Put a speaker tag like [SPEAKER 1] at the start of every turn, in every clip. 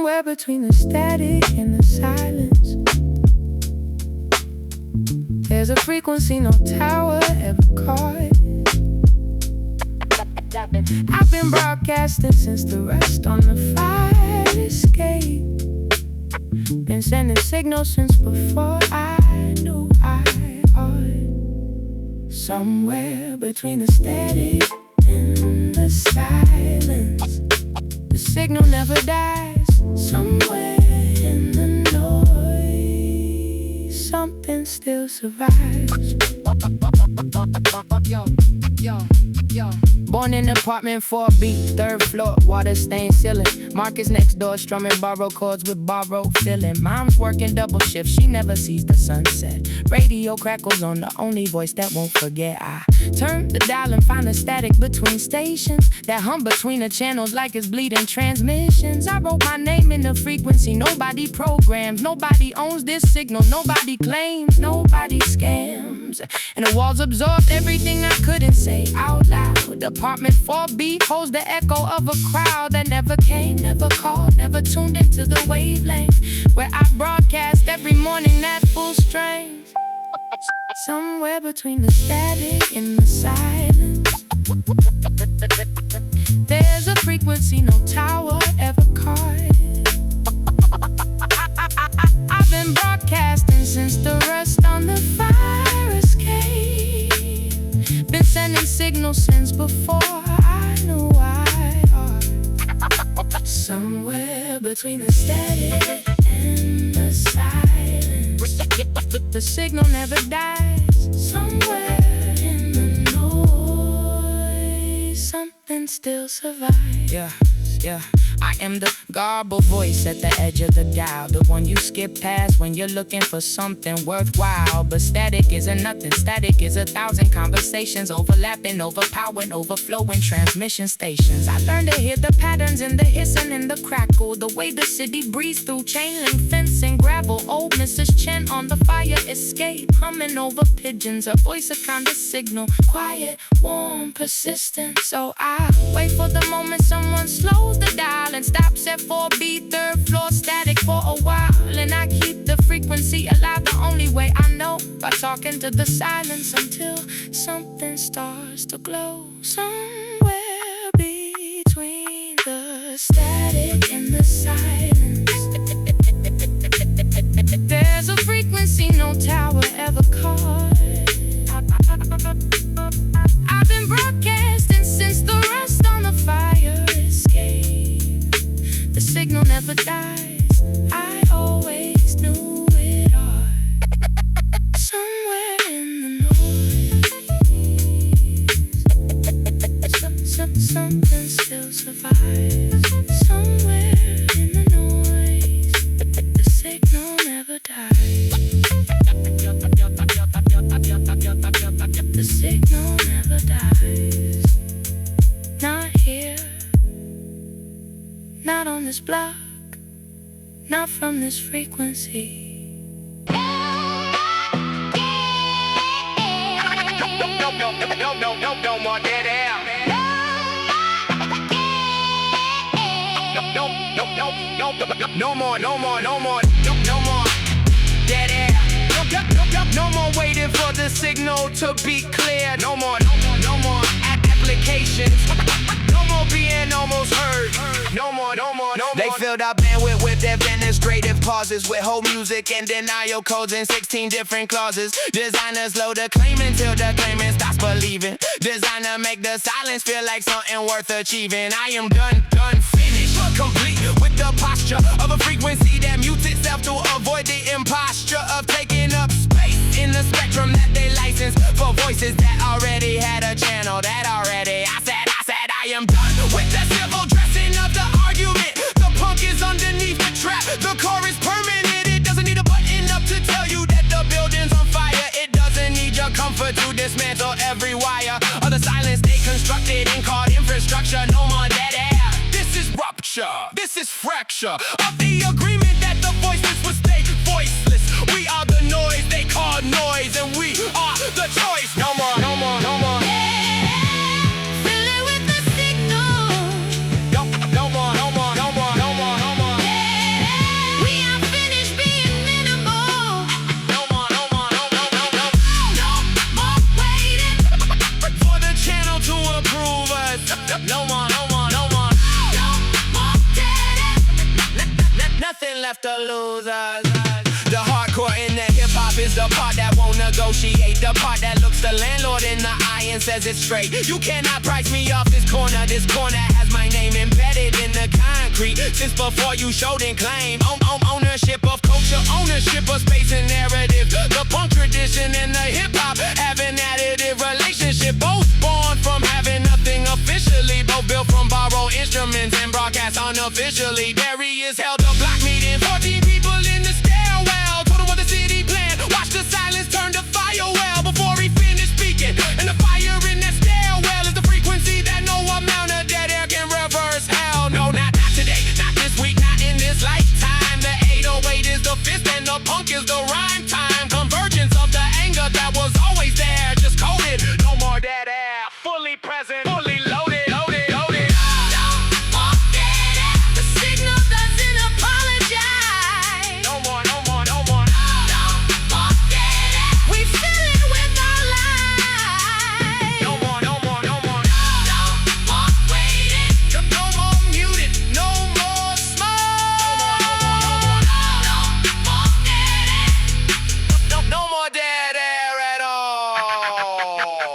[SPEAKER 1] Somewhere between the static and the silence, there's a frequency no tower ever caught. I've been broadcasting since the rest on the fire escape. Been sending signals since before I knew I ought. Somewhere between the static and the silence, the signal never dies. Somewhere in the noise, something still survives. Born in apartment 4B, third floor, water stained ceiling. Marcus next door strumming borrowed chords with borrowed feeling. Mom's working double shift, she never sees the sunset. Radio crackles on, the only voice that won't forget. I turn the dial and find the static between stations, that hum between the channels like it's bleeding transmissions. I wrote my name in the frequency, nobody programs, nobody owns this signal, nobody claims, nobody scams. And the walls absorbed everything I couldn't say out loud. Apartment 4B holds the echo of a crowd that never came, never called, never tuned into the wavelength where I broadcast every morning at full strength. Somewhere between the static and the silence, there's a frequency no tower ever caught. I've been broadcasting since the rust on the fire escape. Been sending signals since before I knew I ought. Somewhere between the static and the silence, the signal never dies. Somewhere in the noise, something still survives. Yeah, I am the garbled voice at the edge of the dial, the one you skip past when you're looking for something worthwhile. But static isn't nothing, static is 1,000 conversations overlapping, overpowering, overflowing transmission stations. I learned to hear the patterns in the hissing and the crackle, the way the city breathes through chain link fencing, gravel. Old Mrs. Chen on the fire escape, humming over pigeons, her voice a kind of signal, quiet, warm, persistent. So I wait for the moment someone slows the dial and stops at 4B, third floor, static for a while. And I keep the frequency alive the only way I know, by talking to the silence until something starts to glow. Somewhere between the static and the silence, there's a frequency no tower ever caught. I've been broadcasting since the rust on the fire escape. The signal never dies, I always knew it all. Somewhere in the noise, something still survives. Somewhere in the noise, the signal never dies. The signal never dies. Not here, not on this block, not from this frequency.
[SPEAKER 2] No more dead air. No more dead air. No more waiting for the signal to be clear. No more applications. No more being almost heard. No more. They filled our bandwidth with administrative pauses, with whole music and denial codes in 16 different clauses. Designers load the claim until the claimant stops believing. Designer make the silence feel like something worth achieving. I am done, finished, complete with the posture of a frequency that mutes itself to avoid the imposture of taking up space in the spectrum that they license for voices that already had a channel. I said I am done with the civil dressing of the argument. The punk is underneath the trap, the core is permanent. It doesn't need a button up to tell you that the building's on fire. It doesn't need your comfort to dismantle every wire of the silence they constructed and called infrastructure. No more dead air. This is rupture, this is fracture of the agreement that the voiceless would stay voiceless. We are the noise they call noise, and we are the choice. No more.
[SPEAKER 1] Fill it with the signal.
[SPEAKER 2] No more. left the losers. The hardcore in the hip-hop is the part that won't negotiate. The part that looks the landlord in the eye and says it's straight. You cannot price me off this corner. This corner has my name embedded in the concrete since before you showed and claim ownership of culture, ownership of space and narrative. The punk tradition and the hip-hop have an additive relationship. Both born from having nothing officially, both built from borrowed instruments and broadcast unofficially. There he is, held a block meeting, 14 people in the stairwell. Told him what the city planned. Watch the silence turn to fire well before he finished speaking. And the fire in that stairwell is the frequency that no amount of dead air can reverse. Hell no, not today, not this week, not in this lifetime. The 808 is the fist and the punk is the rhyme time. Convergence of the anger that was always there, just coded. No more dead air, fully present, fully loaded.
[SPEAKER 1] The signal doesn't apologize.
[SPEAKER 2] No more, no more, no more.
[SPEAKER 1] We fill it with our lies.
[SPEAKER 2] No more, no more, no more.
[SPEAKER 1] Waiting.
[SPEAKER 2] No more muted, no more smoke. No more dead air at all.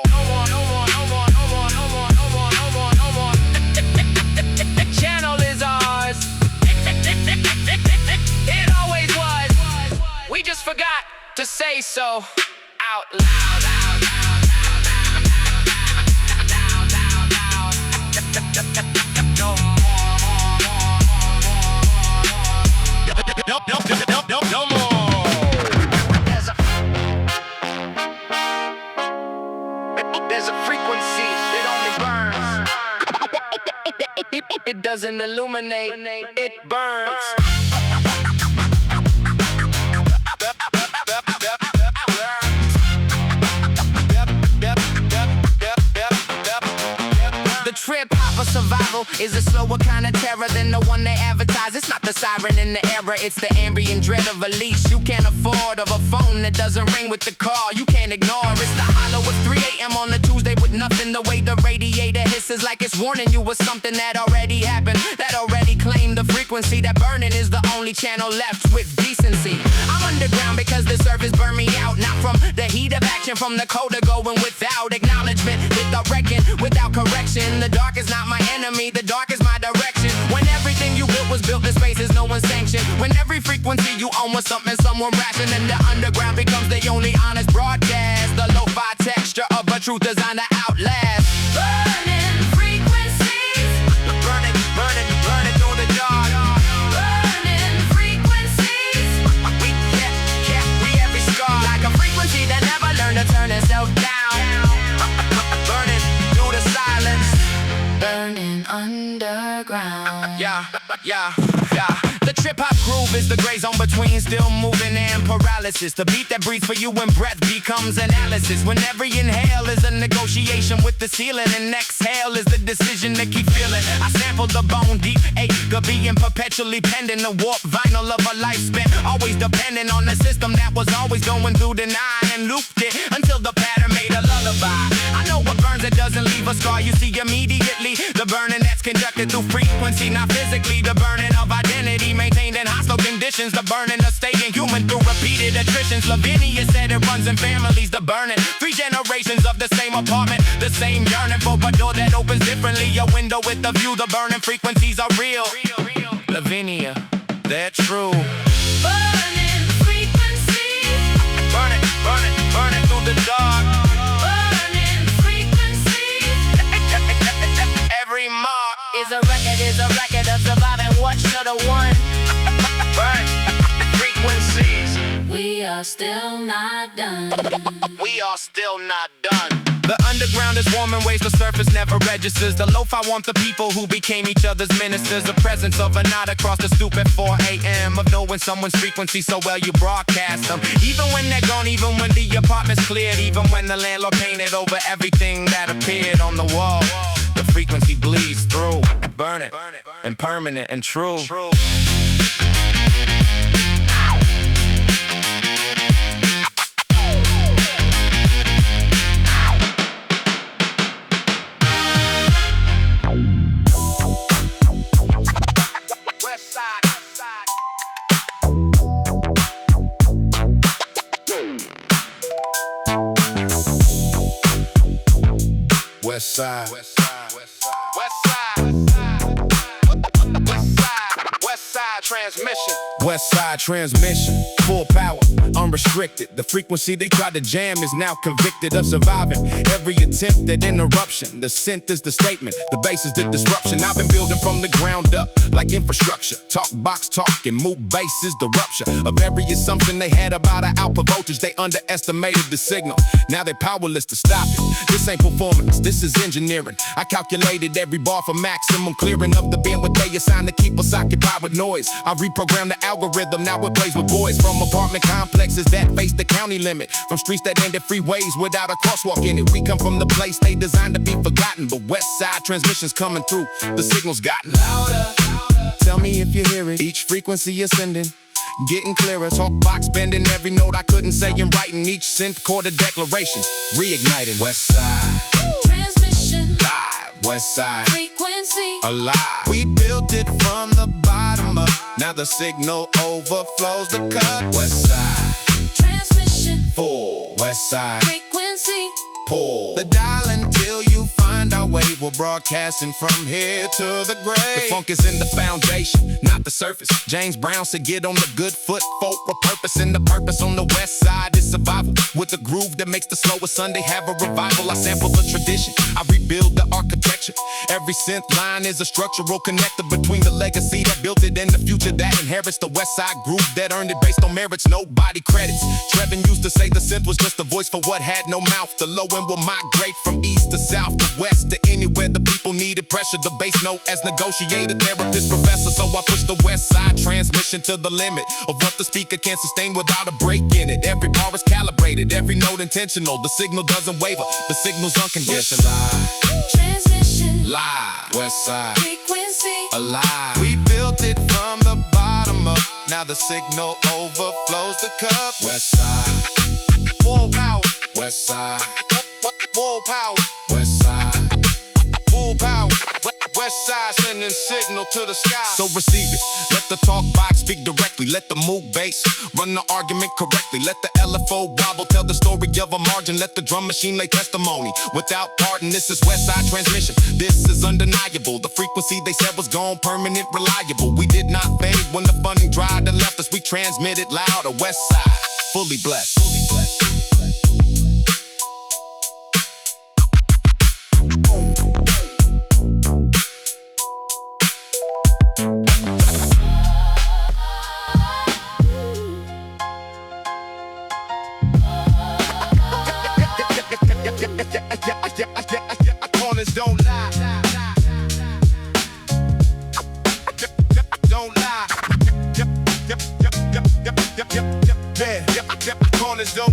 [SPEAKER 2] No more, no more, no more, no more, no more, no more, no more, no more. Channel is ours. It always was. We just forgot to say so out loud. No more. There's a frequency that only burns. It doesn't illuminate, it burns. The trip hop of survival is a slower kind of terror than the one they advertise. It's not the siren in the error, it's the ambient dread of a leash you can't afford, of a phone that doesn't ring with the call you can't ignore. It's the hollow of 3 a.m. on a Tuesday with nothing. The way the radiator hisses like it's warning you of something that already happened, that already claimed the frequency. That burning is the only channel left with decency. I'm underground because the surface burned me out, not from the heat of action, from the cold of going without acknowledgement, without reckon, without correction. The dark is not my enemy, the dark is my direction. When everything you built was built in spaces no one sanctioned, when every frequency you own was something someone rationed, and the underground becomes the only honest broadcast. The lo-fi texture of a truth designed to outlast.
[SPEAKER 1] Burning frequencies.
[SPEAKER 2] Burn it, burn it, burn it through the dark.
[SPEAKER 1] Burning frequencies.
[SPEAKER 2] We every scar. Like a frequency that never learned to turn itself down. Burning through the silence.
[SPEAKER 1] Burning underground.
[SPEAKER 2] Yeah. The trip-hop groove is the gray zone between still moving and paralysis. The beat that breathes for you when breath becomes analysis. When every inhale is a negotiation with the ceiling, and exhale is the decision to keep feeling. I sampled the bone deep ache of being perpetually pending the warp vinyl of a life spent, always depending on the system that was always going through the nine, and looped it until the pattern made a lullaby. I know what burns, it doesn't leave a scar. You see immediately the burning that's conducted through frequency, not physically. The burning of identity maintained in hostile conditions. The burning of staying human through repeated attritions. Lavinia said it runs in families. The burning, 3 generations of the same apartment, the same yearning for a door that opens differently. A window with a view. The burning frequencies are real. Lavinia, they're true.
[SPEAKER 1] Burning frequencies.
[SPEAKER 2] Burn it, burn it, burn it through the dark.
[SPEAKER 1] Burning frequencies.
[SPEAKER 2] Every mark
[SPEAKER 1] Is a record of surviving what should have won.
[SPEAKER 2] burn frequencies.
[SPEAKER 1] We are still not done.
[SPEAKER 2] We are still not done. The underground is warm in ways the surface never registers. The lo-fi want the people who became each other's ministers. The presence of a nod across the stoop at 4 a.m. of knowing someone's frequency so well you broadcast them. Even when they're gone, even when the apartment's cleared, even when the landlord painted over everything that appeared on the wall. The frequency bleeds through, burn it, and permanent and true. West side. West side. West side. West side transmission. West side transmission. Full power, unrestricted. The frequency they tried to jam is now convicted of surviving every attempt at interruption. The synth is the statement, the bass is the disruption. I've been building from the ground up like infrastructure. Talk box talk and move bass is the rupture of every assumption they had about our output voltage. They underestimated the signal. Now they're powerless to stop it. This ain't performance, this is engineering. I calculated every bar for maximum clearing of the bandwidth they assigned to keep us occupied with noise. I reprogrammed the algorithm, now it plays with boys from apartment complexes that face the county limit, from streets that ended freeways without a crosswalk in it. We come from the place they designed to be forgotten, but west side transmissions coming through, the signal's gotten louder. Tell me if you hear it, each frequency ascending, getting clearer. Talk box bending every note I couldn't say in writing, each synth chord a declaration, reigniting. West side
[SPEAKER 3] Transmission,
[SPEAKER 2] live, west side
[SPEAKER 3] frequency,
[SPEAKER 2] alive. We built it from the bottom up, now the signal overflows the cut. West side
[SPEAKER 3] transmission,
[SPEAKER 2] full, west side
[SPEAKER 3] frequency,
[SPEAKER 2] pull the dial until you find our way. We're broadcasting from here to the grave. The funk is in the foundation, not the surface. James Brown said get on the good foot, folk repurposing the purpose on the west side is survival. With a groove that makes the slowest Sunday have a revival. I sample the tradition, I rebuild the architecture. Every synth line is a structural connector between the legacy that built it and the future that inherits the west side groove that earned it based on merits, nobody credits. Trevin used to say the synth was just a voice for what had no mouth. The low end will migrate from east to south to west to anywhere the people needed pressure. The bass note as negotiator, therapist, professor. So I push the west side transmission to the limit of what the speaker can sustain without a break in it. Every bar is calibrated, every note intentional. The signal doesn't waver, the signal's unconditional.
[SPEAKER 3] transmission,
[SPEAKER 2] Live, west side
[SPEAKER 3] frequency,
[SPEAKER 2] alive. We built it from the bottom up, now the signal overflows the cup. West side, full power. West side, full power. West side, full power. West side sending signal to the sky. So receive it, let the talk box speak directly. Let the move bass run the argument correctly. Let the LFO wobble tell the story of a margin. Let the drum machine lay testimony without pardon. This is west side transmission, this is undeniable. The frequency they said was gone, permanent, reliable. We did not fade when the funding dried and left us. We transmitted louder. West side, fully blessed. Fully blessed. Corners don't lie. Don't lie.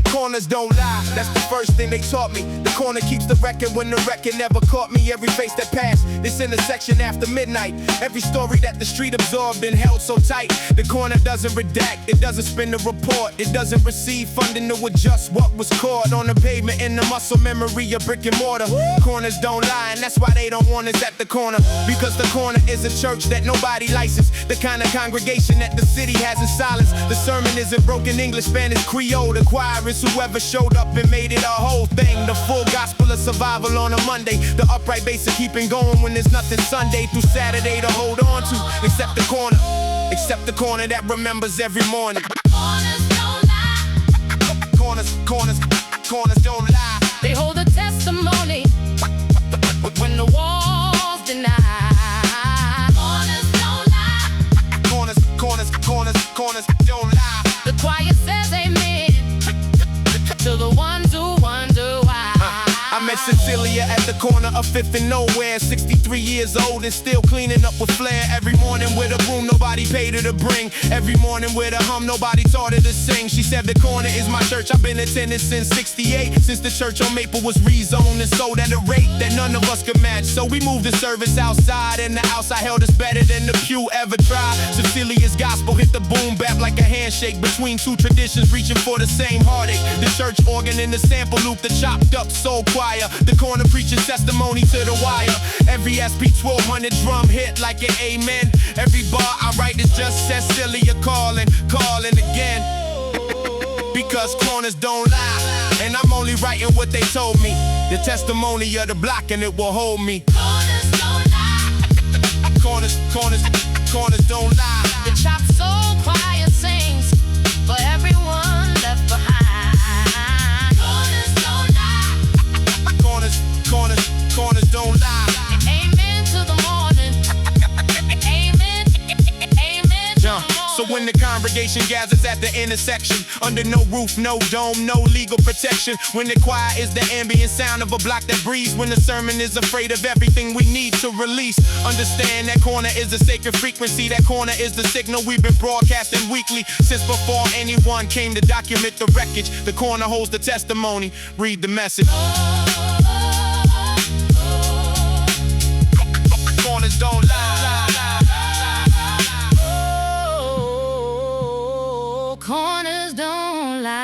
[SPEAKER 2] Corners don't lie. That's the first thing they taught me. The corner keeps the record when the record never caught me. Every face that passed, this intersection after midnight. Every story that the street absorbed and held so tight. The corner doesn't redact, it doesn't spin the report. It doesn't receive funding to adjust what was caught on the pavement in the muscle memory of brick and mortar. Corners don't lie, and that's why they don't want us at the corner. Because the corner is a church that nobody licensed. The kind of congregation that the city has in silence. The sermon isn't broken English, Spanish, Creole. The choir is whoever showed up and made it a whole thing. The full gospel of survival on a Monday. The upright bass of keeping going when there's nothing Sunday through Saturday to hold on to. Except the corner, except the corner that remembers every morning.
[SPEAKER 3] corners don't lie,
[SPEAKER 2] Corners don't lie.
[SPEAKER 3] they hold a testimony when the walls deny. Corners don't lie,
[SPEAKER 2] Corners don't lie.
[SPEAKER 3] the choir says amen to the ones who wonder why.
[SPEAKER 2] I met Cecilia at the corner of 5th and Nowhere. 63 years old and still cleaning up with flair. Every morning with a broom nobody paid her to bring. Every morning with a hum nobody taught her to sing. She said the corner is my church, I've been attending since 68. Since the church on Maple was rezoned and sold at a rate that none of us could match. So we moved the service outside, and the outside held us better than the pew ever tried. Cecilia's gospel hit the boom-bap like a handshake between two traditions reaching for the same heartache. The church organ in the sample loop, the chopped up soul choir. The corner preaches testimony to the wire. Every SP 1200 drum hit like an amen. Every bar I write is just Cecilia calling again. Because corners don't lie, and I'm only only writing what they told me. The testimony of the block and it will hold me.
[SPEAKER 3] Corners don't lie.
[SPEAKER 2] Corners don't lie.
[SPEAKER 3] The chop soul choir sings for everyone left behind. Corners don't lie.
[SPEAKER 2] Corners don't lie.
[SPEAKER 3] Amen to the morning. Amen. Amen to the morning.
[SPEAKER 2] So when the congregation gathers at the intersection, under no roof, no dome, no legal protection, when the choir is the ambient sound of a block that breathes, when the sermon is afraid of everything we need to release, understand that corner is the sacred frequency, that corner is the signal we've been broadcasting weekly since before anyone came to document the wreckage. The corner holds the testimony, read the message. Corners don't lie.
[SPEAKER 3] Corners don't lie.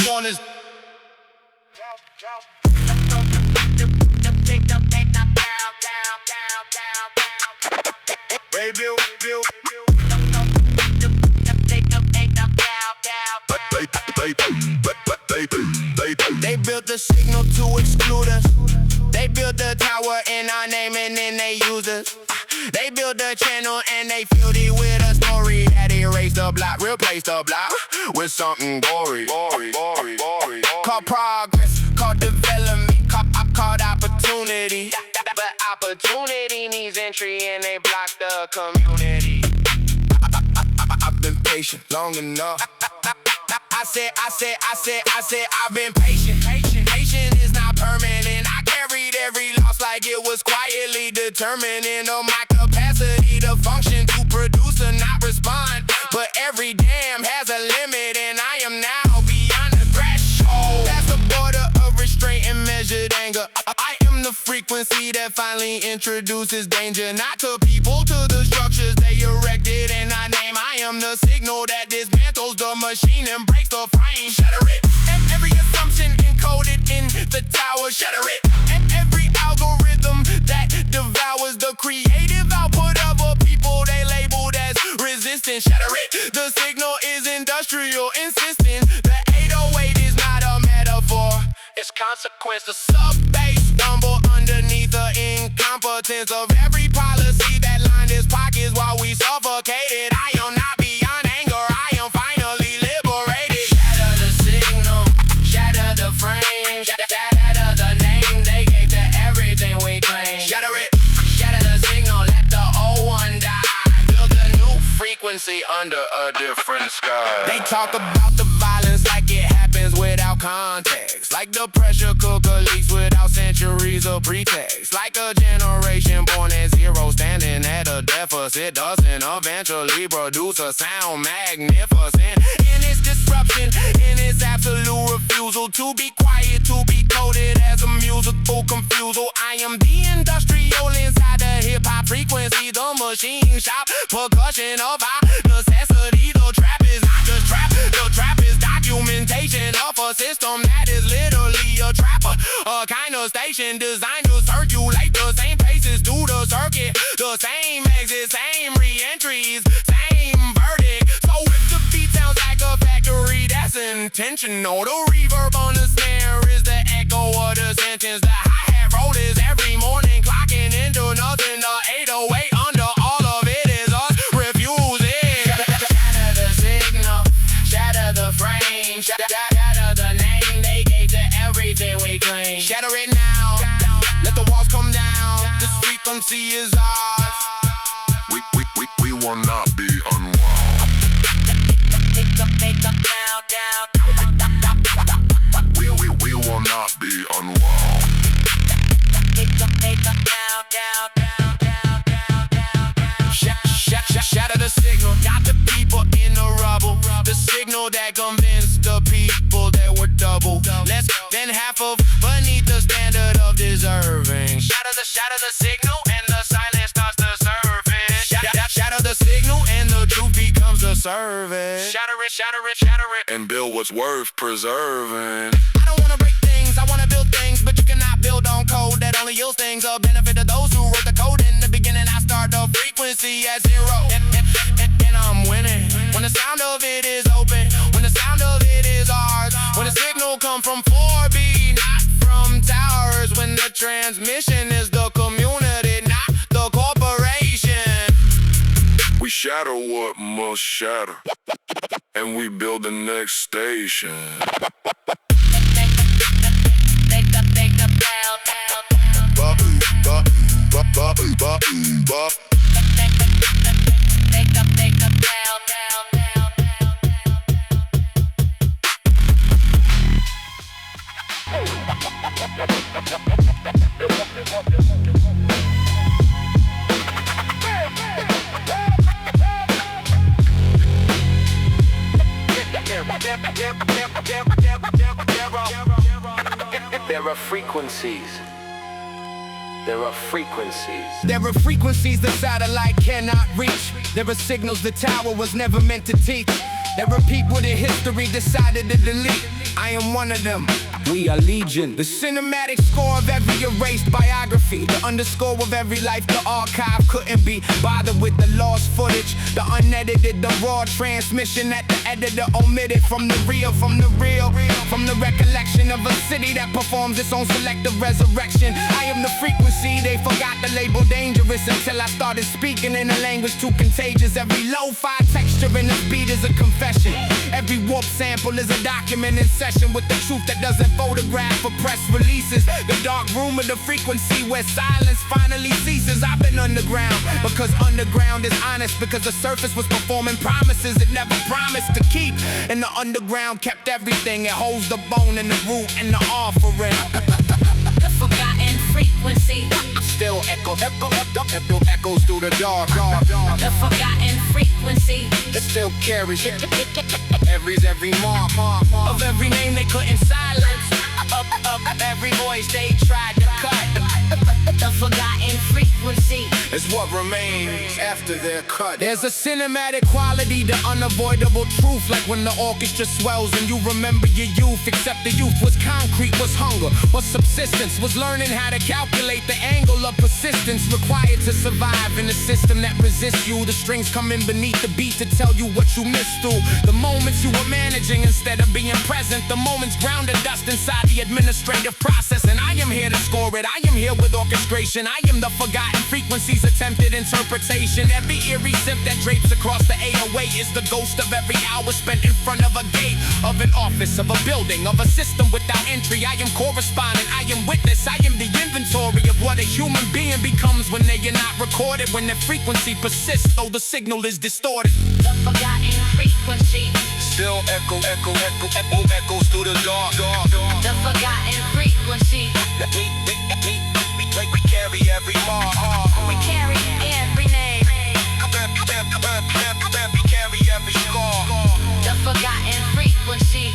[SPEAKER 2] Corners. They built the signal to exclude us. They built the tower in our name and then they use us. They built the channel and they filled it with a story that erased the block, replaced the block with something gory. Called progress, called development, called opportunity. But opportunity needs entry and they block the community. I've been patient long enough. I said, I've been patient. Patient is not permanent. I carried every loss like it was quietly determining of my capacity to function, to produce or not respond. But every dam has a limit, and I am now beyond the threshold. That's the border of restraint and measured anger. I am the frequency that finally introduces danger, not to people, to the structures they erected in our name. I am the signal that dismantles the machine and breaks the frame. Shatter it. Every assumption encoded in the tower. Shatter it. Every algorithm that devours the creative output of a people they labeled as resistant. Shatter it. The signal is industrial, insisting the 808 is not a metaphor. It's consequence. The sub-bass stumble underneath the incompetence of every policy that lined its pockets while we suffocated. I am not beyond anger, I am finally liberated. Shatter the signal, shatter the frame, shatter the name they gave to everything we claim. Shatter it, shatter the signal, let the old one die. Build a new frequency under a different sky. They talk about the violence like it happens without context, like the pressure cooker leaks without centuries of pretext, like a generation born at zero standing at a deficit doesn't eventually produce a sound magnificent. In its disruption, in its absolute refusal to be quiet, to be coded as a musical confusal. I am the industrial inside the hip-hop frequency, the machine shop percussion of our necessity. The trap is not just trap, the trap is documentation of a system that is literally a trapper, a kind of station designed to circulate the same paces through the circuit, the same exits, same re-entries, same verdict. So if the beat sounds like a factory, that's intentional. The reverb on the snare is the echo of the sentence. The hi-hat roll is every morning clocking into nothing. The 808 under all of it is us refusing. Shatter the signal, shatter the frame, shatter the name they gave to everything we claim. Shatter it now, let the walls come down. This frequency is ours. We will not be unwound. We will not be unwound. Shatter the signal, got the people in the rubble. The signal that convinced the people they were double. Less than half of beneath the standard of deserving. Shatter the signal and the silence starts to surface. Shatter the signal and the truth becomes a service. Shatter it, and build what's worth preserving. I don't wanna break things, I wanna build things, but you cannot build on code that only yields things. A benefit to those who wrote the code in the beginning. I start the frequency. frequency at 0. And I'm winning. When the sound of it is open, when the sound of it is ours, when the signal come from 4B, not from towers, when the transmission is the community, not the corporation.
[SPEAKER 4] We shatter what must shatter, and we build the next station.
[SPEAKER 2] There are frequencies. There are frequencies.
[SPEAKER 5] There are frequencies the satellite cannot reach. There are signals the tower was never meant to teach. There are people that history decided to delete. I am one of them. We are legion. The cinematic score of every erased biography. The underscore of every life the archive couldn't be bothered with the lost footage. The unedited, the raw transmission that the editor omitted from the real. From the recollection of a city that performs its own selective resurrection. I am the frequency, they forgot the label dangerous until I started speaking in a language too contagious. Every lo-fi texture in this beat is a confession. Every warp sample is a document in session with the truth that doesn't photograph for press releases. The dark room of the frequency where silence finally ceases. I've been underground because underground is honest, because the surface was performing promises it never promised to keep. And the underground kept everything. It holds the bone and the root and the offering.
[SPEAKER 3] The forgotten frequency.
[SPEAKER 5] Still echoes through the dark.
[SPEAKER 3] The forgotten frequency.
[SPEAKER 5] It still carries every mark of every name they couldn't silence. Up every voice they tried to cut.
[SPEAKER 3] The forgotten frequency.
[SPEAKER 5] It's what remains after they're cut. There's a cinematic quality to unavoidable truth, like when the orchestra swells and you remember your youth. Except the youth was concrete, was hunger, was subsistence, was learning how to calculate the angle of persistence required to survive in a system that resists you. The strings come in beneath the beat to tell you what you missed through. The moments you were managing instead of being present. The moments ground to dust inside the administrative process. And I am here to score it. I am here with orchestration. I am the forgotten frequencies, attempted interpretation. Every eerie synth that drapes across the 808 is the ghost of every hour spent in front of a gate, of an office, of a building, of a system without entry. I am correspondent, I am witness, I am the inventory of what a human being becomes when they are not recorded, when their frequency persists, though the signal is distorted.
[SPEAKER 3] The forgotten frequency.
[SPEAKER 2] Still echoes through the dark.
[SPEAKER 3] The forgotten frequency.
[SPEAKER 2] We carry every mark.
[SPEAKER 3] We carry every name.
[SPEAKER 2] We carry every scar.
[SPEAKER 3] The forgotten frequency.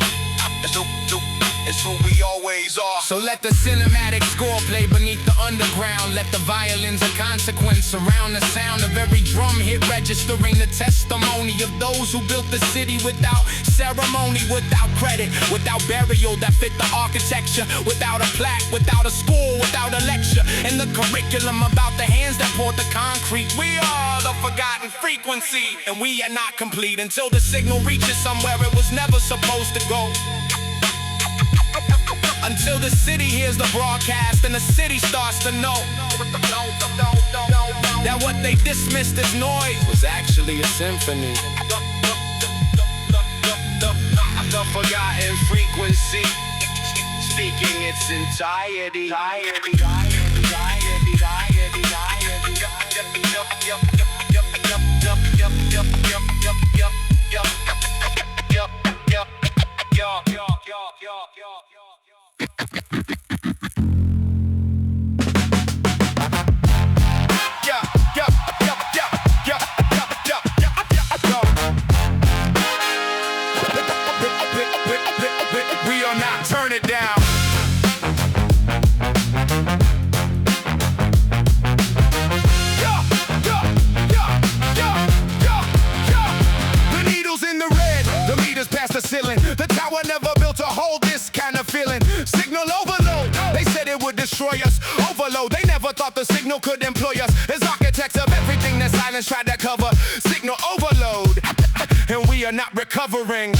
[SPEAKER 2] It's who we always are.
[SPEAKER 5] So let the cinematic score play beneath the underground. Let the violins of consequence surround the sound of every drum hit, registering the testimony of those who built the city without ceremony, without credit, without burial that fit the architecture, without a plaque, without a school, without a lecture, and the curriculum about the hands that poured the concrete. We are the forgotten frequency, and we are not complete until the signal reaches somewhere it was never supposed to go. Until the city hears the broadcast and the city starts to know that what they dismissed as noise was actually a symphony.
[SPEAKER 2] The forgotten frequency, speaking its entirety.
[SPEAKER 5] We are not turn it down. The needle's in the red, the meters past the ceiling. The tower never built to hold this kind of feeling. Signal overload, they said it would destroy us. Overload, they never thought the signal could employ us as architects of everything that silence stations try to cover signal overload, and we are not recovering.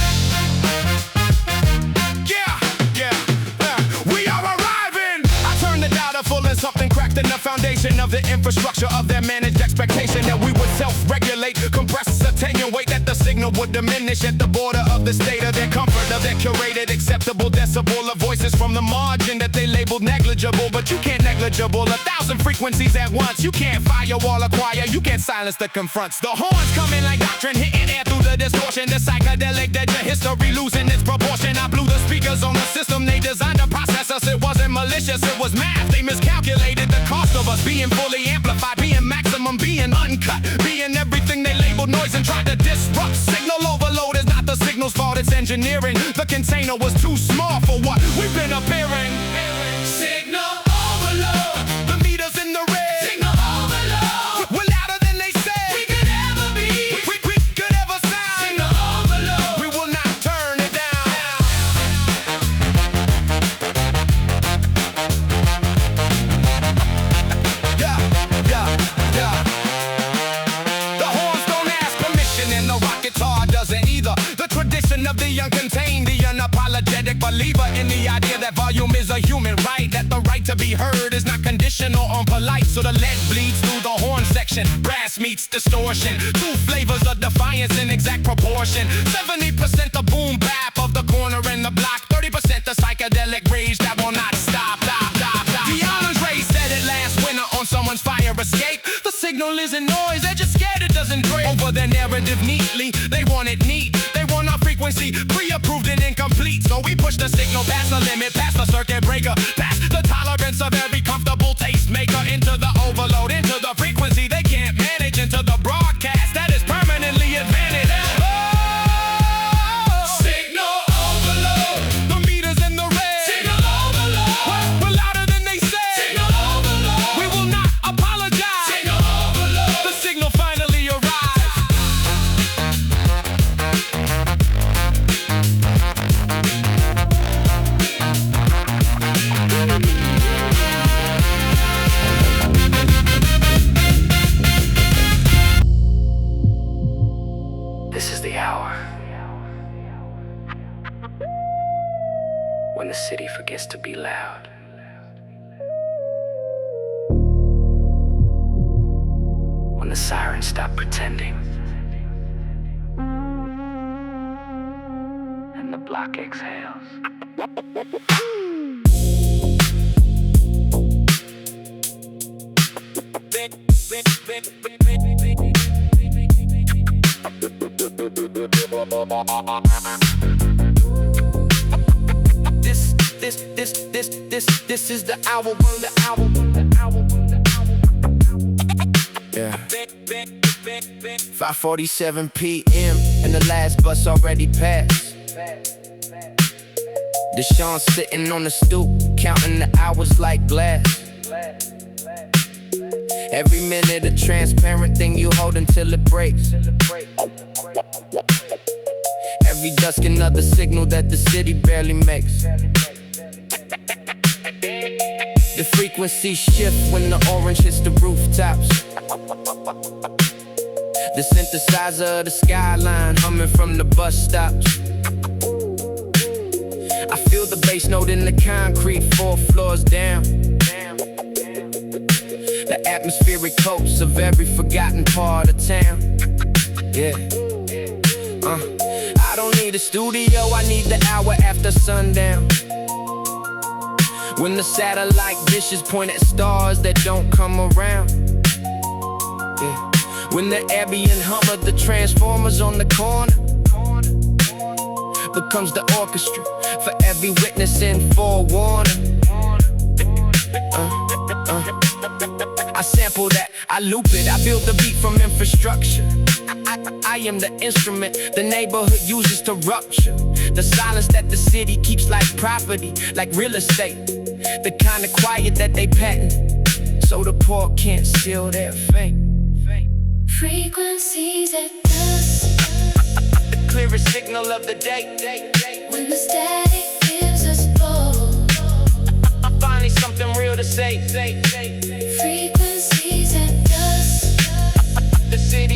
[SPEAKER 5] We are arriving. I turned the data full and something cracked in the foundation of the infrastructure of their managed expectation that we would self-regulate, compress, attenuate, that the signal would diminish at the border of the state of their comfort, of their curated, acceptable decibel of voices from the margin that they labeled negligible. But you can't negligible 1,000 frequencies at once. You can't firewall a choir, you can't silence the confronts. The horns coming like doctrine, hitting air through the distortion. The psychedelic dead your history losing its proportion. I blew the speakers on the system, they designed to process us. It wasn't malicious, it was math. They miscalculated the cost of us being fully amplified, being maximum, being uncut, being everything they labeled noise and tried to disrupt. Signal overload is not the signal's fault, it's engineering. The container was too small for what we've been appearing. Signal overload, the meters in the red. Signal overload, we're louder than they said we could ever be. We could ever sound. Signal overload, we will not turn it down. The horns don't ask permission and the rock guitar doesn't either. The tradition of the uncontained, the unapologetic believer in the idea that volume is a human right, that the right to be heard is not conditional or polite. So the lead bleeds through the horn section, brass meets distortion, two flavors of defiance in exact proportion. 70% the boom-bap of the corner and the block, 30% the psychedelic rage that will not stop. The island's Ray said it last winter on someone's fire escape. The signal isn't noise, they're just scared it doesn't break. Over their narrative neatly, they want it neat. They want our frequency pre-approved and incomplete. So we push the signal past the limit, past the circuit breaker, past the tolerance of every comfortable tastemaker, into the overload, into the frequency they can't manage, into the broadcast that is permanently advantaged. Signal overload, the meters in the red. Signal overload, we're louder than they said. Signal overload, we will not apologize. Signal overload, the signal finally arrived.
[SPEAKER 1] This is the hour when the city forgets to be loud. When the sirens stop pretending and the block exhales. This is the hour when the hour. Yeah. 5:47 p.m. and the last bus already passed. Deshaun sitting on the stoop, counting the hours like glass. Every minute a transparent thing you hold until it breaks. Every dusk another signal that the city barely makes. The frequency shift when the orange hits the rooftops. The synthesizer of the skyline humming from the bus stops. I feel the bass note in the concrete 4 floors down. The atmospheric coats of every forgotten part of town. Yeah. I don't need a studio, I need the hour after sundown. When the satellite dishes point at stars that don't come around. Yeah. When the ambient hum of the transformers on the corner becomes the orchestra for every witness in forewarning. I sample that, I loop it, I build the beat from infrastructure. I am the instrument the neighborhood uses to rupture the silence that the city keeps like property, like real estate. The kind of quiet that they patent, so the poor can't steal their fame.
[SPEAKER 3] Frequencies at dusk,
[SPEAKER 1] the clearest signal of the day.
[SPEAKER 3] when the static gives us both.
[SPEAKER 1] Finally something real to say.
[SPEAKER 3] Frequencies at dusk,
[SPEAKER 1] The city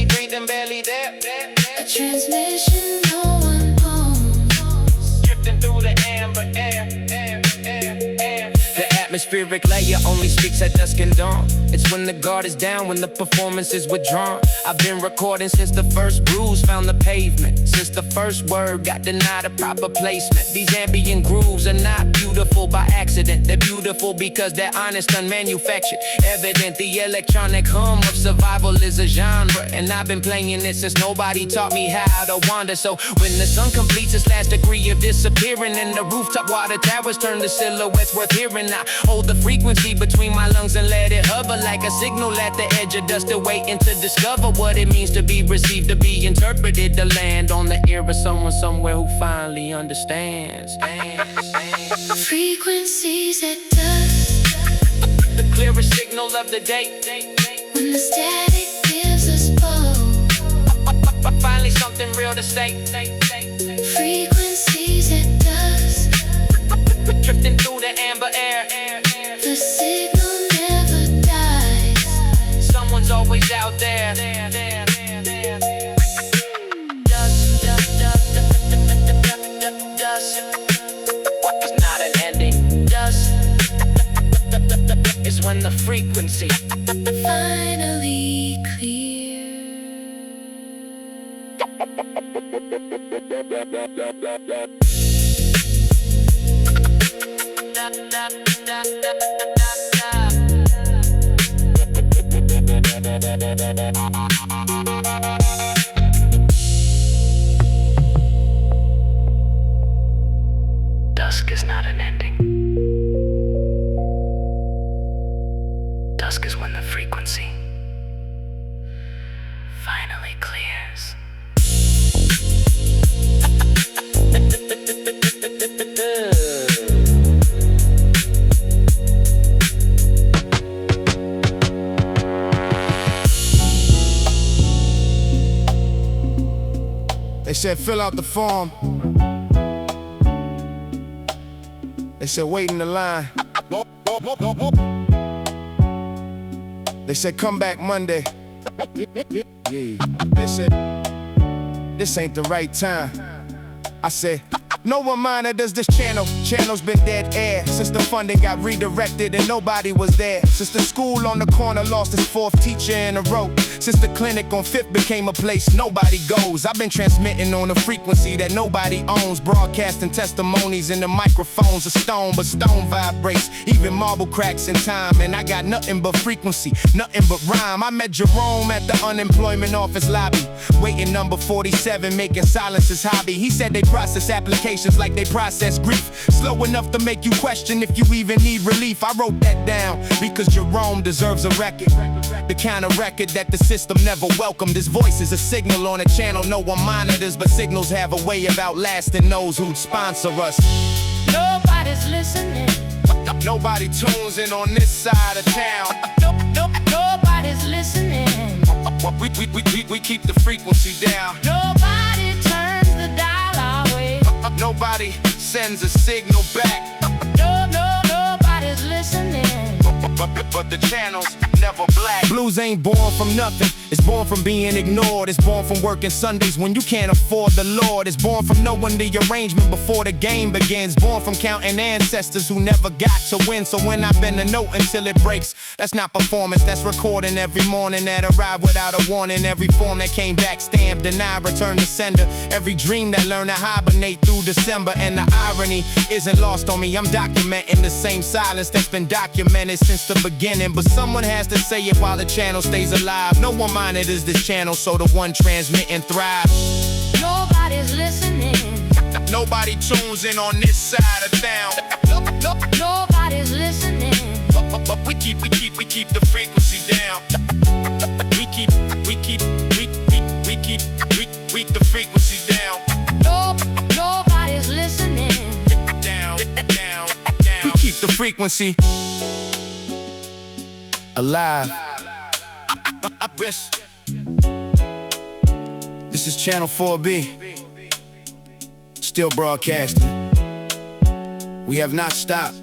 [SPEAKER 2] atmospheric layer only speaks at dusk and dawn. It's when the guard is down, when the performance is withdrawn. I've been recording since the first bruise found the pavement, since the first word got denied a proper placement. These ambient grooves are not beautiful by accident. They're beautiful because they're honest, unmanufactured. Evident the electronic hum of survival is a genre, and I've been playing it since nobody taught me how to wander. So when the sun completes its last degree of disappearing and the rooftop water towers turn to silhouettes worth hearing, I hold the frequency between my lungs and let it hover like a signal at the edge of dust, waiting to discover what it means to be received, to be interpreted, to land on the ear of someone somewhere who finally understands.
[SPEAKER 3] Frequencies at dusk,
[SPEAKER 2] The clearest signal of the day.
[SPEAKER 3] when the static gives us both.
[SPEAKER 2] Finally something real to say.
[SPEAKER 3] Frequencies at dusk,
[SPEAKER 2] Drifting through the amber air.
[SPEAKER 3] the signal never dies.
[SPEAKER 2] Someone's always out there. Dusk, dusk, dusk, dusk. It's not an ending. Dusk is when the frequency
[SPEAKER 3] Finally clear.
[SPEAKER 1] Dusk is not an ending. Dusk is when the frequency finally clears.
[SPEAKER 5] They said fill out the form. They said wait in the line. They said come back Monday. Yeah. They said this ain't the right time. I said no one monitors this channel. Channel's been dead air since the funding got redirected and nobody was there. Since the school on the corner lost its fourth teacher in a row. Since the clinic on 5th became a place nobody goes. I've been transmitting on a frequency that nobody owns. Broadcasting testimonies in the microphones of stone, but stone vibrates. Even marble cracks in time. And I got nothing but frequency, nothing but rhyme. I met Jerome at the unemployment office lobby, waiting number 47, making silence his hobby. He said they process applications like they process grief, slow enough to make you question if you even need relief. I wrote that down because Jerome deserves a record, the kind of record that the system never welcomed. His voice is a signal on a channel no one monitors, but signals have a way of outlasting those who sponsor us.
[SPEAKER 3] Nobody's listening.
[SPEAKER 5] Nobody tunes in on this side of town.
[SPEAKER 3] Nobody's listening.
[SPEAKER 5] We keep the frequency down.
[SPEAKER 3] Nobody turns the dial our way.
[SPEAKER 5] Nobody sends a signal back.
[SPEAKER 3] Nobody's listening.
[SPEAKER 5] But the channel's never black. Blues ain't born from nothing. It's born from being ignored. It's born from working Sundays when you can't afford the Lord. It's born from knowing the arrangement before the game begins. Born from counting ancestors who never got to win. So when I bend a note until it breaks, that's not performance, that's recording. Every morning that arrived without a warning. Every form that came back stamped, denied, returned to sender. Every dream that learned to hibernate through December. And the irony isn't lost on me. I'm documenting the same silence that's been documented since the beginning. But someone has to say it while the channel stays alive. No one monitors this channel, so the one transmitting thrives.
[SPEAKER 3] Nobody's listening.
[SPEAKER 5] Nobody tunes in on this side of town.
[SPEAKER 3] Nobody's listening.
[SPEAKER 5] But we keep the frequency down. We keep the frequency down.
[SPEAKER 3] Nobody's listening.
[SPEAKER 5] Down. We keep the frequency alive. This is Channel 4B, still broadcasting. We have not stopped.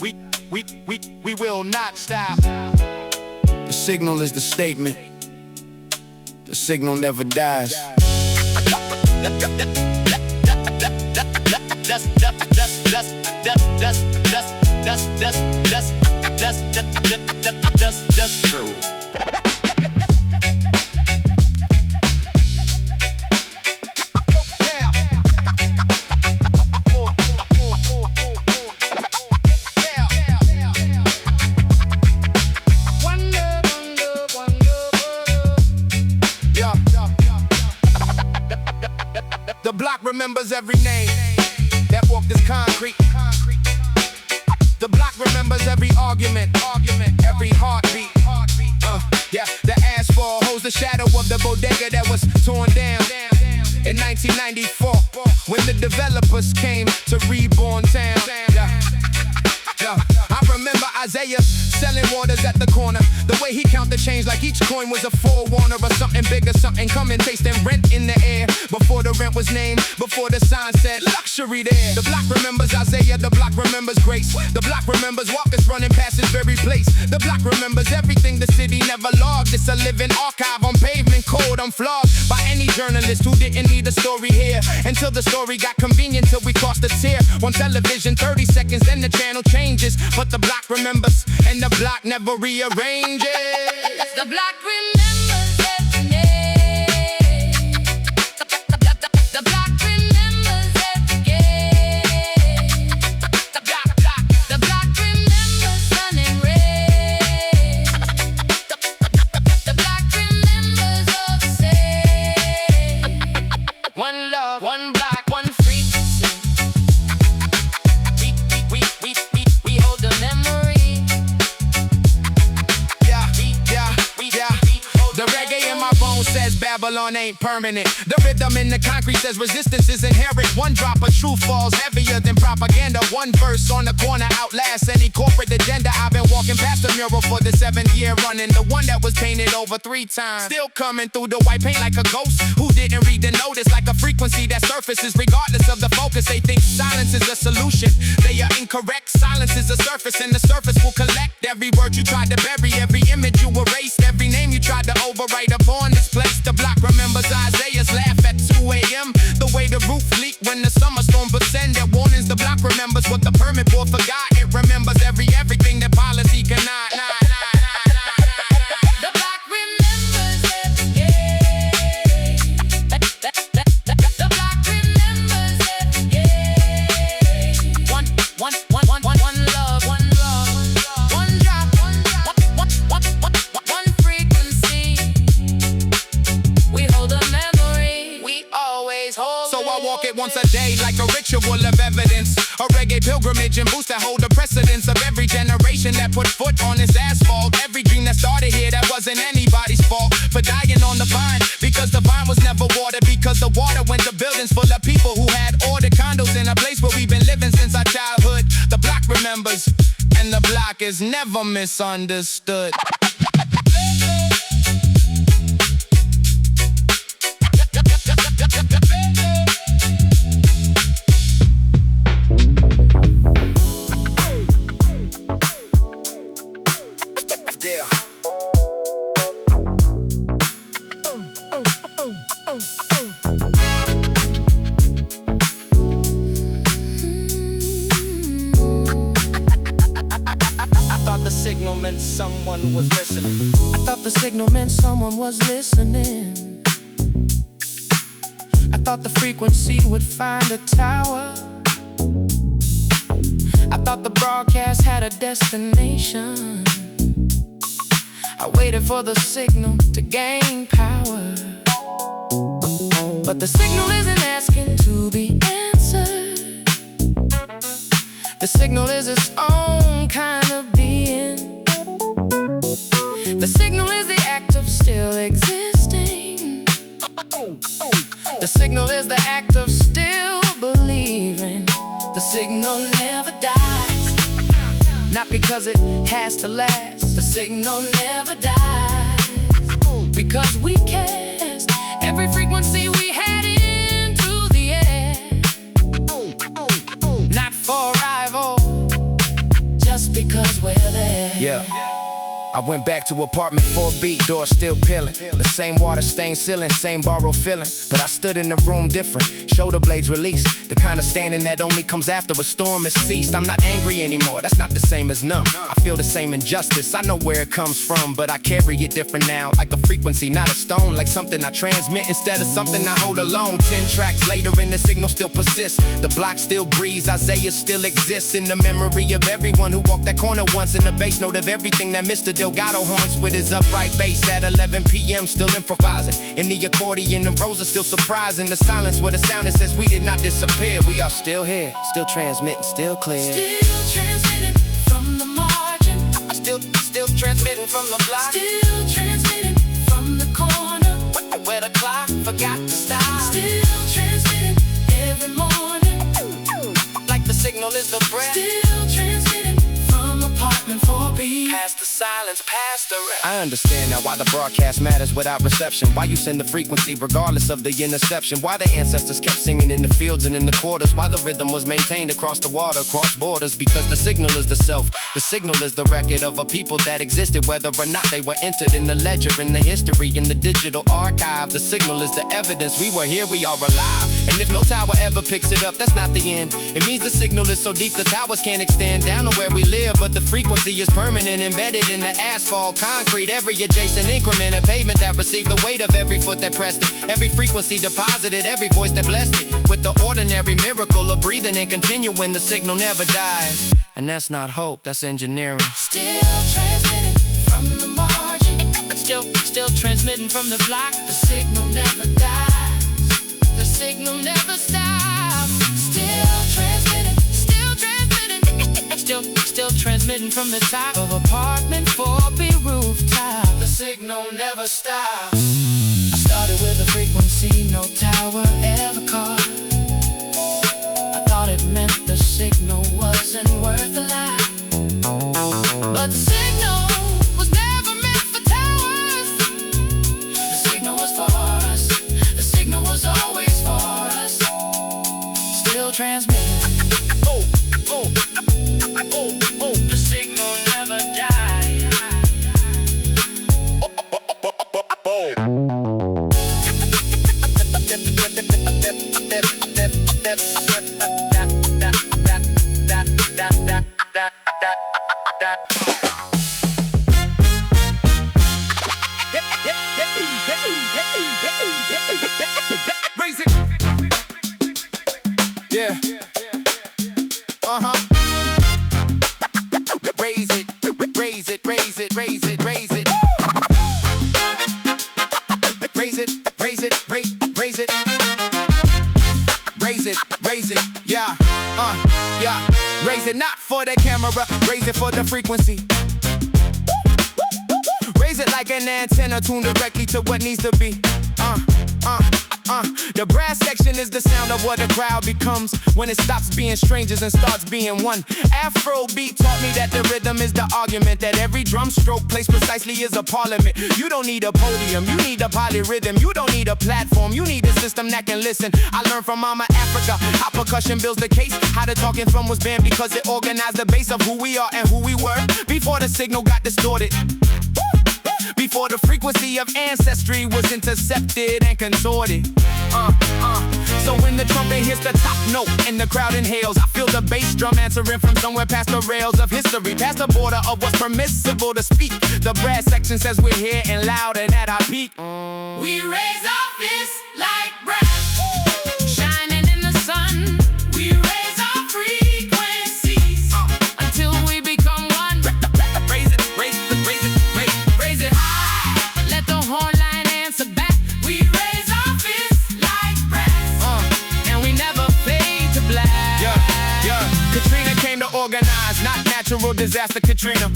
[SPEAKER 5] We will not stop. The signal is the statement. The signal never dies. Dust. Just true.
[SPEAKER 2] The block remembers every name that walked this concrete. The block remembers every argument, every heartbeat. Yeah, the asphalt holds the shadow of the bodega that was torn down in 1994 when the developers came to reborn town. I remember Isaiah selling waters at the corner. The way he count the change like each coin was a forewarner of something bigger, something coming, tasting rent in the air. Before the rent was named, before the sign said luxury there. The block remembers Isaiah, the block remembers grace. The block remembers walkers running past this very place. The block remembers everything the city never logged. It's a living archive on pavement code unflogged by any journalist who didn't need a story here. Until the story got convenient, till we crossed the tier. On television, 30 seconds, then the channel changes. But the block remembers, and the block never rearranges.
[SPEAKER 3] The block remembers every name. The block remembers every game. The block remembers sun and rain. The block remembers all the same.
[SPEAKER 2] One love,
[SPEAKER 3] One block, one frequency. We hold the memory.
[SPEAKER 2] The reggae in my bones says Babylon ain't permanent. The rhythm in the concrete says resistance is inherent. One drop of truth falls heavier than propaganda. One verse on the corner outlasts any corporate agenda. I've been walking past the mural for the 7th year running. The one that was painted over 3 times. Still coming through the white paint like a ghost who didn't read the notice. Like a frequency that surfaces regardless of the focus. They think silence is a solution. They are incorrect. Silence is a surface, and the surface will collect every word you tried to bury, every image you erased, every name you tried to overwrite upon this place. The block remembers Isaiah's laugh at 2 a.m. The way the roof leaked when the summer storm would send their warnings. The block remembers what the permit board forgot. It remembers everything that policy cannot.
[SPEAKER 3] The block remembers every game. The block remembers every game. One love, one drop, one frequency. We hold a memory.
[SPEAKER 2] We always hold. So I walk it once a day like a ritual of evidence. A reggae pilgrimage and boost that hold the precedence of every generation that put foot on this asphalt. Every dream that started here that wasn't anybody's fault. For dying on the vine, because the vine was never watered. Because the water went to buildings full of people who had ordered condos in a place where we've been living since our childhood. The block remembers, and the block is never misunderstood. Signal meant someone was listening.
[SPEAKER 1] I thought the signal meant someone was listening. I thought the frequency would find a tower. I thought the broadcast had a destination. I waited for the signal to gain power. But the signal isn't asking to be answered. The signal is its own kind of being. The signal is the act of still existing. The signal is the act of still believing. The signal never dies, not because it has to last. The signal never dies, because we cast every frequency we had into the air. Not for rival, just because we're there.
[SPEAKER 2] Yeah.
[SPEAKER 5] I went back to apartment 4B, door still peeling. The same water stained ceiling, same borrowed feeling. But I stood in the room different, shoulder blades released. The kind of standing that only comes after a storm has ceased. I'm not angry anymore, that's not the same as numb. I feel the same injustice, I know where it comes from. But I carry it different now, like a frequency, not a stone. Like something I transmit instead of something I hold alone. 10 tracks later and the signal still persists. The block still breathes, Isaiah still exists. In the memory of everyone who walked that corner once. In the bass note of everything that Mr. Delgado haunts with his upright bass at 11 p.m. Still improvising. In the accordion, the rows are still surprising. The silence where the sound that says we did not disappear. We are still here, still transmitting, still clear.
[SPEAKER 1] Still transmitting from the margin.
[SPEAKER 5] Still transmitting from the block.
[SPEAKER 1] Still transmitting from the corner
[SPEAKER 5] Where the clock forgot to stop.
[SPEAKER 1] Still transmitting every morning.
[SPEAKER 5] Like the signal is the breath.
[SPEAKER 1] Still transmitting from apartment 4B.
[SPEAKER 5] Past the silence, past the rest. I understand now why the broadcast matters without reception. Why you send the frequency regardless of the interception. Why the ancestors kept singing in the fields and in the quarters. Why the rhythm was maintained across the water, across borders. Because the signal is the self. The signal is the record of a people that existed, whether or not they were entered in the ledger, in the history, in the digital archive. The signal is the evidence we were here, we are alive. And if no tower ever picks it up, that's not the end. It means the signal is so deep the towers can't extend down to where we live. But the frequency is permanent, embedded in the asphalt, concrete. Every adjacent increment of pavement that received the weight of every foot that pressed it. Every frequency deposited, every voice that blessed it. With the ordinary miracle of breathing and continuing, the signal never dies. And that's not hope, that's engineering.
[SPEAKER 1] Still transmitting from the margin.
[SPEAKER 5] Still transmitting from the block.
[SPEAKER 1] The signal never dies.
[SPEAKER 3] The signal never stops.
[SPEAKER 1] Still transmitting.
[SPEAKER 5] Still transmitting from the top of apartment 4B rooftop.
[SPEAKER 1] The signal never stops. I started with a frequency no tower ever caught. I thought it meant the signal wasn't worth a lot. But the signal was never meant for towers. The signal was for us. The signal was always for us. Still transmitting. The signal never died.
[SPEAKER 5] Raise it. Yeah. Raise it, raise it, raise it, raise it, raise it. Raise it, raise it, raise it. Raise it, raise it, yeah, yeah. Raise it not for the camera, raise it for the frequency. Raise it like an antenna tuned directly to what needs to be. The brass section is the sound of what a crowd becomes when it stops being strangers and starts being one. Afrobeat taught me that the rhythm is the argument, that every drum stroke placed precisely is a parliament. You don't need a podium, you need a polyrhythm. You don't need a platform, you need a system that can listen. I learned from Mama Africa how percussion builds the case, how the talking drum was banned because it organized the base of who we are and who we were before the signal got distorted. Before the frequency of ancestry was intercepted and contorted. So when the trumpet hits the top note and the crowd inhales, I feel the bass drum answering from somewhere past the rails of history, past the border of what's permissible to speak. The brass section says we're here and loud and at our peak.
[SPEAKER 1] We raise our fists like brass, shining in the sun. We raise our frequencies until we become one.
[SPEAKER 5] Raise it, raise it, raise it, raise it high.
[SPEAKER 1] Let the horn line answer back. We raise our fists like brass, and we never fade to black.
[SPEAKER 5] Yeah. Katrina came to organize, not natural disaster. Katrina,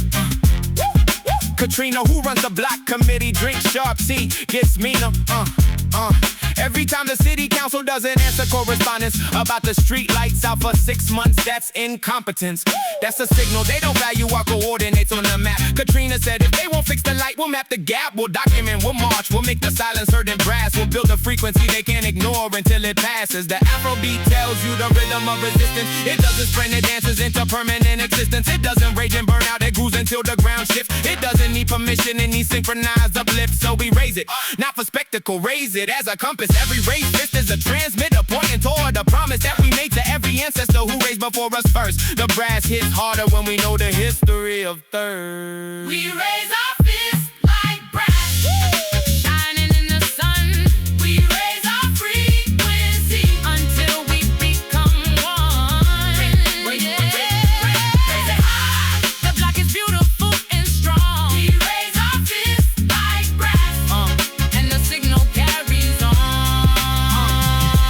[SPEAKER 5] who runs the block committee, drinks sharp tea, gets meaner. Every time the city council doesn't answer correspondence about the street lights out for 6 months, that's incompetence. That's a signal they don't value our coordinates on the map. Katrina said if they won't fix the light, we'll map the gap, we'll document, we'll march, we'll make the silence heard in brass, we'll build a frequency they can't ignore until it passes. The Afrobeat tells you the rhythm of resistance. It doesn't sprint, it dances into permanent existence. It doesn't rage and burn out, it grooves until the ground shifts. It doesn't
[SPEAKER 2] doesn't need permission, it needs synchronized uplift, so we raise it. Not for spectacle, raise it as a compass. Every raised fist is a transmitter pointing toward the promise that we made to every ancestor who raised before us first. The brass hits harder when we know the history of thirst.
[SPEAKER 3] We raise our fists like brass, shining in the sun. We raise our frequency until we become one. Raise it high. The block is beautiful and strong. We raise our fists like brass, and the signal carries on.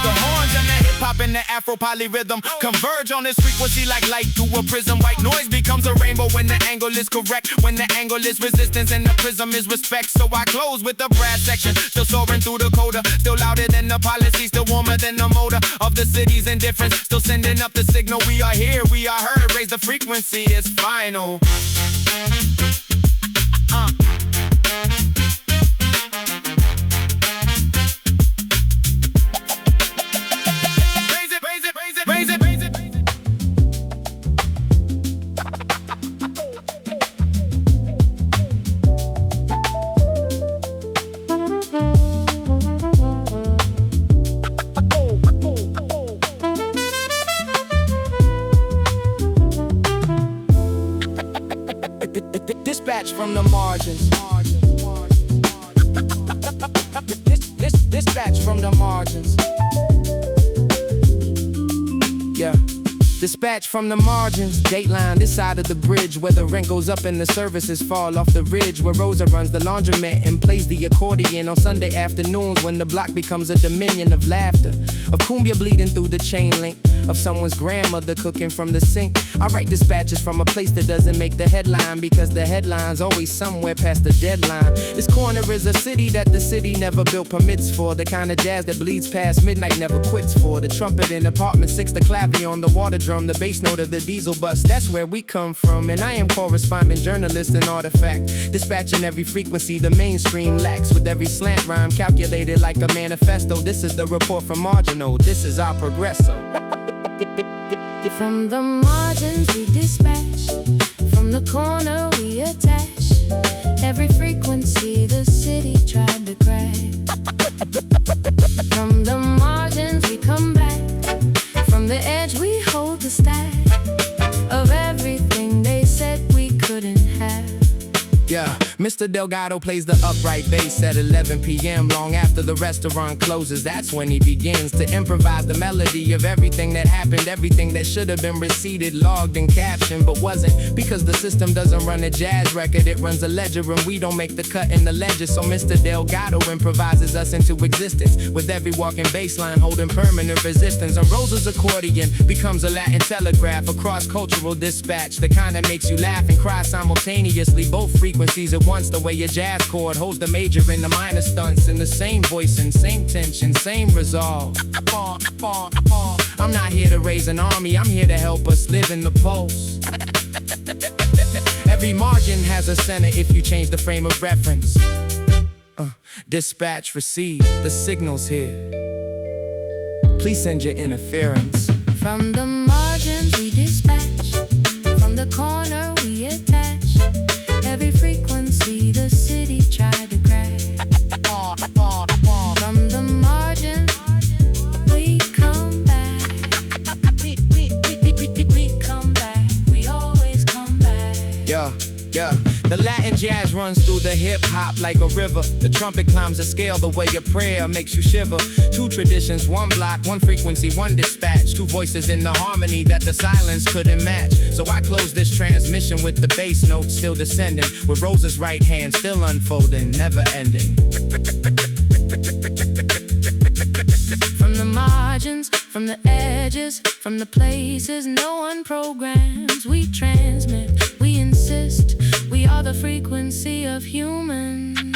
[SPEAKER 2] The horns and the hip-hop and the Afro polyrhythm converge on this frequency like light through a prism. White noise becomes a rainbow when the angle is correct, when the angle is resistance and the prism is respect. So I close with the brass section, still soaring through the coda, still louder than the policy, still warmer than the motor of the city's indifference, still sending up the signal. We are here, we are heard, raise the frequency, it's final. Raise it. Dispatch from the margins. Dispatch from the margins. Yeah. Dispatch from the margins, dateline this side of the bridge, where the rent goes up and the services fall off the ridge, where Rosa runs the laundromat and plays the accordion on Sunday afternoons, when the block becomes a dominion of laughter, of cumbia bleeding through the chain link, of someone's grandmother cooking from the sink. I write dispatches from a place that doesn't make the headline, because the headline's always somewhere past the deadline. This corner is a city that the city never built permits for, the kind of jazz that bleeds past midnight, never quits for. The trumpet in apartment 6, the clavier on the water drum, the bass note of the diesel bus, that's where we come from. And I am correspondent journalist and artifact, dispatching every frequency the mainstream lacks, with every slant rhyme calculated like a manifesto. This is the report from Marginal, this is our progresso.
[SPEAKER 3] From the margins we dispatch, from the corner we attach, every frequency the city tried to crack. From the margins we come back, from the edge we hold the stack of everything they said we couldn't have.
[SPEAKER 2] Yeah, Mr. Delgado plays the upright bass at 11 p.m. long after the restaurant closes. That's when he begins to improvise the melody of everything that happened, everything that should have been receipted, logged, and captioned, but wasn't, because the system doesn't run a jazz record, it runs a ledger, and we don't make the cut in the ledger. So Mr. Delgado improvises us into existence, with every walking bass line holding permanent resistance. And Rosa's accordion becomes a Latin telegraph, a cross-cultural dispatch, the kind that makes you laugh and cry simultaneously, both frequencies at once, the way your jazz chord holds the major and the minor stunts in the same voice and same tension, same resolve. I'm not here to raise an army, I'm here to help us live in the pulse. Every margin has a center if you change the frame of reference. Dispatch received, the signal's here. Please send your interference.
[SPEAKER 3] From the margins we dispatch, from the corner we attach, every frequency the city tried to crack. From the margins we come back. We come back, we always come back.
[SPEAKER 2] Yeah. The Latin jazz runs through the hip-hop like a river. The trumpet climbs a scale the way a prayer makes you shiver. Two traditions, one block, one frequency, one dispatch. Two voices in the harmony that the silence couldn't match. So I close this transmission with the bass note still descending, with Rosa's right hand still unfolding, never ending.
[SPEAKER 3] From the margins, from the edges, from the places no one programs, we transmit, we insist, we are the frequency of human.